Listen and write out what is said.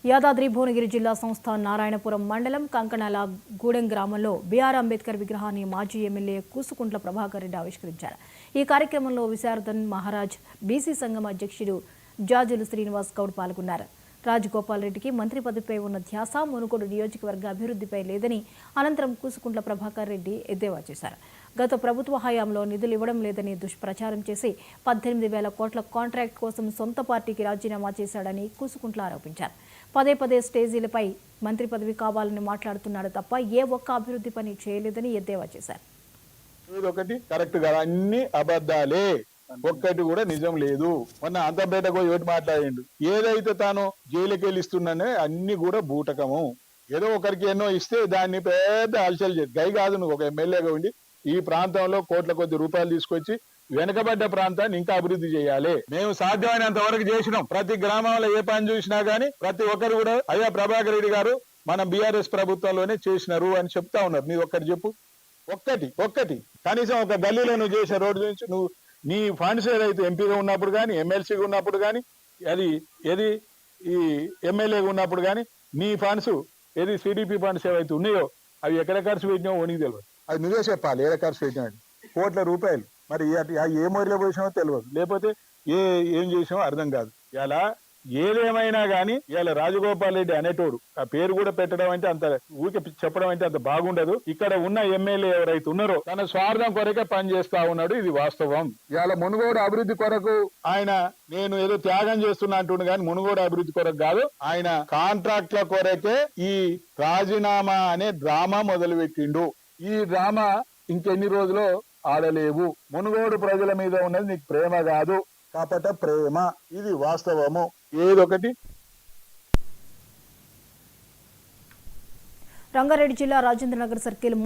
యాదాద్రి భువనగిరి జిల్లా సంస్థ నారాయణపురం మండలం కంకణాల గూడెం గ్రామంలో బీఆర్ అంబేద్కర్ విగ్రహాన్ని మాజీ ఎమ్మెల్యే కూసుకుంట్ల ప్రభాకర్ రెడ్డి ఆవిష్కరించారు. ఈ కార్యక్రమంలో విశారదన్ మహారాజ్ బీసీ సంఘం అధ్యక్షుడు జాజులు శ్రీనివాస్ గౌడ్ పాల్గొన్నారు. రాజగోపాల్ రెడ్డికి మంత్రి పదవిపై ఉన్న ధ్యాస మునుగోడు నియోజకవర్గ అభివృద్ధిపై లేదని అనంతరం కూసుకుంట్ల ప్రభాకర్ రెడ్డి ఎద్దేవా చేశారు. గత ప్రభుత్వ హయాంలో నిధులు ఇవ్వడం లేదని దుష్ప్రచారం చేసి 18,000 కోట్ల కాంట్రాక్ట్ కోసం సొంత పార్టీకి రాజీనామా చేశాడని కూసుకుంట్ల ఆరోపించారు. పదే పదే స్టేజీలపై మంత్రి పదవి కావాలని మాట్లాడుతున్నాడు తప్ప ఏ ఒక్క అభివృద్ధి పని చేయలేదని ఎద్దేవా చేశారు. అన్ని అబద్ధాలే, ఒక్కటి కూడా నిజం లేదు. మొన్న అంతర్పేటకు పోయి ఒకటి మాట్లాడిండు. ఏదైతే తాను జైలుకి వెళ్ళిస్తున్నానే అన్ని కూడా బూటకము. ఏదో ఒకరికి ఎన్నో ఇస్తే దాన్ని పెద్ద అలసలు చేసి గై కాదు. నువ్వు ఒక ఎమ్మెల్యేగా ఉండి ఈ ప్రాంతంలో కోట్ల కొద్ది రూపాయలు తీసుకొచ్చి వెనకబడ్డ ప్రాంతాన్ని ఇంకా అభివృద్ధి చేయాలి. మేము సాధ్యమైనంత వరకు చేసినాం. ప్రతి గ్రామంలో ఏ పని చూసినా గానీ ప్రతి ఒక్కరు కూడా అయ్యా ప్రభాకర్ రెడ్డి గారు మన బీఆర్ఎస్ ప్రభుత్వంలోనే చేసినారు అని చెప్తా ఉన్నారు. నీ ఒక్కటి చెప్పు, ఒక్కటి కనీసం ఒక గల్లీలో నువ్వు చేసిన రోడ్డు నుంచి నువ్వు నీ ఫండ్స్ ఏదైతే ఎంపీగా ఉన్నప్పుడు కానీ ఎమ్మెల్సీగా ఉన్నప్పుడు కానీ ఏది ఈ ఎమ్మెల్యేగా ఉన్నప్పుడు కానీ నీ ఫండ్స్ ఏది సిడిపి ఫండ్స్ ఏవైతే ఉన్నాయో అవి ఎక్కడ ఖర్చు పెట్టినావో ఓనికి తెలియదు. అది నువ్వే చెప్పాలి ఏడ ఖర్చు పెట్టినాడు. కోట్ల రూపాయలు మరి ఏ మోరిలో పోసినావో తెలియదు, లేకపోతే ఏం చేసినావో అర్థం కాదు. ఇలా ఏదేమైనా గానీ ఇలా రాజగోపాల్ రెడ్డి అనేటోడు ఆ పేరు కూడా పెట్టడం అంటే అంత ఊరికే చెప్పడం అంటే అంత బాగుండదు. ఇక్కడ ఉన్న ఎమ్మెల్యే ఎవరైతే ఉన్నారో తన స్వార్థం కొరకే పని చేస్తా ఉన్నాడు. ఇది వాస్తవం. ఇవాళ మునుగోడు అభివృద్ధి కొరకు ఆయన నేను ఏదో త్యాగం చేస్తున్నా అంటుండు కానీ మునుగోడు అభివృద్ధి కొరకు కాదు. ఆయన కాంట్రాక్ట్ల కొరకే ఈ రాజీనామా అనే డ్రామా మొదలు పెట్టిండు. ఈ డ్రామా ఇంకెన్ని రోజులు ఆడలేవు. మునుగోడు ప్రజల మీద ఉన్నది నీకు ప్రేమ కాదు, కాపట ప్రేమ. ఇది వాస్తవము. ఏదొకటి రంగారెడ్డి జిల్లా రాజేంద్రనగర్ సర్కిల్